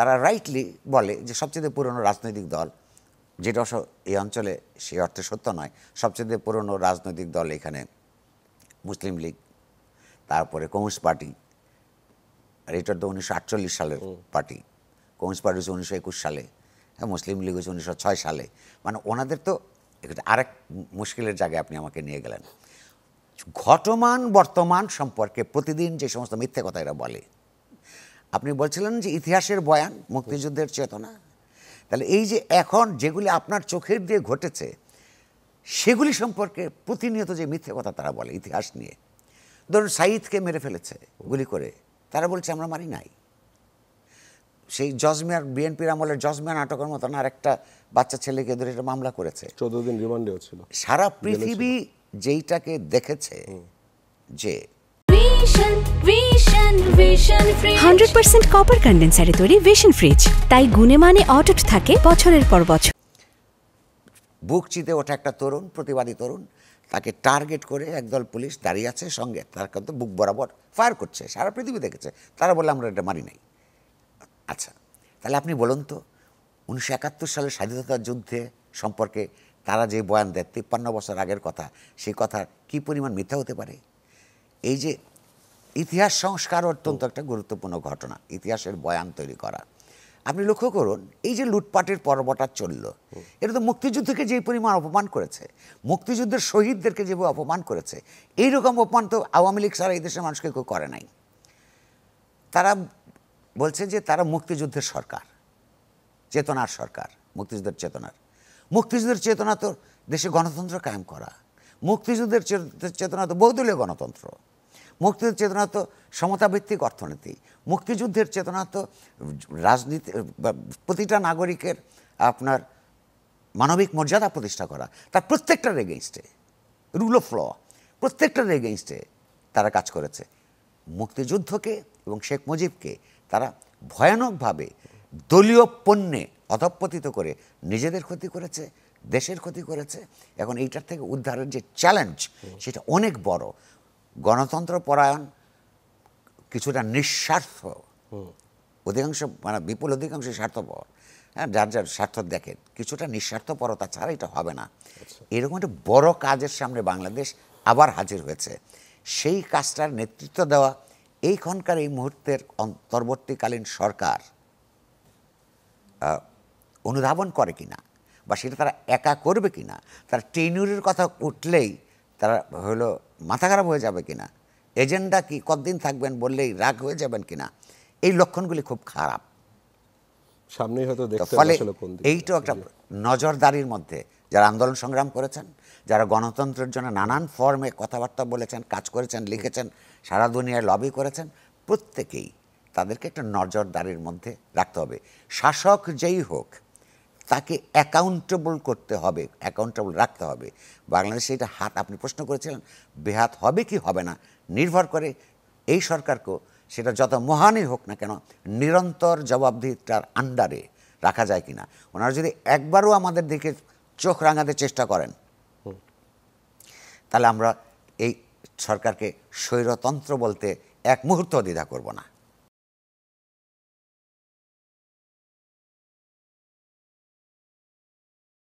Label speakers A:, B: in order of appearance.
A: তারা রাইটলি বলে যে সবচেয়ে পুরনো রাজনৈতিক দল, যেটা অবশ্য এই অঞ্চলে সেই অর্থে সত্য নয়, সবচেয়ে পুরনো রাজনৈতিক দল এখানে মুসলিম লীগ, তারপরে কমিউনিস্ট পার্টি, আর এটা তো 1948 সালের পার্টি, কমিউনিস্ট পার্টি হচ্ছে 1921 সালে, হ্যাঁ, মুসলিম লীগ হচ্ছে 1906 সালে। মানে ওনাদের তো আরেক মুশকিলের জায়গায় আপনি আমাকে নিয়ে গেলেন। ঘটমান বর্তমান সম্পর্কে প্রতিদিন যে সমস্ত মিথ্যে কথা এরা বলে, আপনি বলছিলেন যে ইতিহাসের বয়ান, মুক্তিযুদ্ধের চেতনা, তাহলে এই যে এখন যেগুলি আপনার চোখের দিয়ে ঘটেছে সেগুলি সম্পর্কে প্রতিনিয়ত যে মিথ্যে কথা তারা বলে ইতিহাস নিয়ে, ধরুন সাঈদকে মেরে ফেলেছে গুলি করে, তারা বলছে আমরা মারি নাই। সেই জজমিয়ার, বিএনপির আমলের জজমিয়া নাটকের মতন আর একটা বাচ্চা ছেলেকে ধরে একটা মামলা করেছে,
B: 14 দিন রিমান্ডেও ছিল।
A: সারা পৃথিবী যেইটাকে দেখেছে যে
C: 100% কপার কন্ডেন্সারে তৈরি ভিশন ফ্রিজ, তাই গুণে মানে অটুট থাকে বছরের পর বছর।
A: বুক চিতে ওঠা একটা তরুণ, প্রতিবাদী তরুণ, তাকে টার্গেট করে একদল পুলিশ দাঁড়িয়ে আছে, সঙ্গে তার কিন্তু বুক বরাবর ফায়ার করছে, সারা পৃথিবী দেখেছে, তারা বলে আমরা এটা মারি নাই। আচ্ছা, তাহলে আপনি বলুন তো 1971 সালের স্বাধীনতা যুদ্ধে সম্পর্কে তারা যে বয়ান দেয় 53 বছর আগের কথা, সেই কথা কি পরিমাণ মিথ্যা হতে পারে? এই যে ইতিহাস সংস্কার অত্যন্ত একটা গুরুত্বপূর্ণ ঘটনা, ইতিহাসের বয়ান তৈরি করা। আপনি লক্ষ্য করুন, এই যে লুটপাটের পর্বটা চলল, এটা তো মুক্তিযুদ্ধকে যে পরিমাণ অপমান করেছে, মুক্তিযুদ্ধের শহীদদেরকে যেভাবে অপমান করেছে, এইরকম অপমান তো আওয়ামী লীগ ছাড়া এই দেশের মানুষকে কেউ করে নাই। তারা বলছে যে তারা মুক্তিযুদ্ধের সরকার, চেতনার সরকার, মুক্তিযুদ্ধের চেতনার। মুক্তিযুদ্ধের চেতনা তো দেশে গণতন্ত্র কায়েম করা, মুক্তিযুদ্ধের চেতনা তো বহুদলীয় গণতন্ত্র, মুক্তিযুদ্ধের চেতনা তো সমতাভিত্তিক অর্থনীতি, মুক্তিযুদ্ধের চেতনা তো রাজনীতি, প্রতিটা নাগরিকের আপনার মানবিক মর্যাদা প্রতিষ্ঠা করা, তার প্রত্যেকটার এগেইনস্টে, রুল অফ ল, প্রত্যেকটার এগেইনস্টে তারা কাজ করেছে। মুক্তিযুদ্ধকে এবং শেখ মুজিবকে তারা ভয়ানকভাবে দলীয় পণ্যে অধঃপতিত করে নিজেদের ক্ষতি করেছে, দেশের ক্ষতি করেছে। এখন এইটার থেকে উদ্ধারের যে চ্যালেঞ্জ, সেটা অনেক বড়। গণতন্ত্র পরায়ণ, কিছুটা নিঃস্বার্থ, অধিকাংশ মানে বিপুল অধিকাংশ স্বার্থপর, হ্যাঁ, যার যার স্বার্থ দেখেন, কিছুটা নিঃস্বার্থপরতা ছাড়া এটা হবে না। এরকম একটা বড় কাজের সামনে বাংলাদেশ আবার হাজির হয়েছে। সেই কাজটার নেতৃত্ব দেওয়া এইখানকার এই মুহূর্তের অন্তর্বর্তীকালীন সরকার অনুধাবন করে কিনা, বা সেটা তারা একা করবে কিনা, তারা টেনিউরের কথা উঠলেই তারা হলো মাথা খারাপ হয়ে যাবে কিনা, এজেন্ডা কি কতদিন থাকবেন বললেই রাগ হয়ে যাবেন কিনা, এই লক্ষণগুলি খুব খারাপ।
B: সামনেই হয়তো দেখতে
A: ফলে
B: আসলে কোন দিকে
A: এইটাও একটা নজরদারির মধ্যে যারা আন্দোলন সংগ্রাম করেছেন, যারা গণতন্ত্রের জন্য নানান ফর্মে কথাবার্তা বলেছেন, কাজ করেছেন, লিখেছেন, সারা দুনিয়ায় লবি করেছেন, প্রত্যেকেই তাদেরকে একটা নজরদারির মধ্যে রাখতে হবে। শাসক যেই হোক তাকে অ্যাকাউন্টেবল করতে হবে, অ্যাকাউন্টেবল রাখতে হবে। বাংলাদেশে এটা হাত, আপনি প্রশ্ন করেছিলেন বেহাত হবে কি হবে না, নির্ভর করে এই সরকারকেও সেটা যত মহানই হোক না কেন নিরন্তর জবাবদিহিতার আন্ডারে রাখা যায় কিনা। ওনারা যদি একবারও আমাদের দিকে চোখ রাঙাতে চেষ্টা করেন, তাহলে আমরা এই সরকারকে স্বৈরতন্ত্র বলতে এক মুহূর্ত দ্বিধা করব না।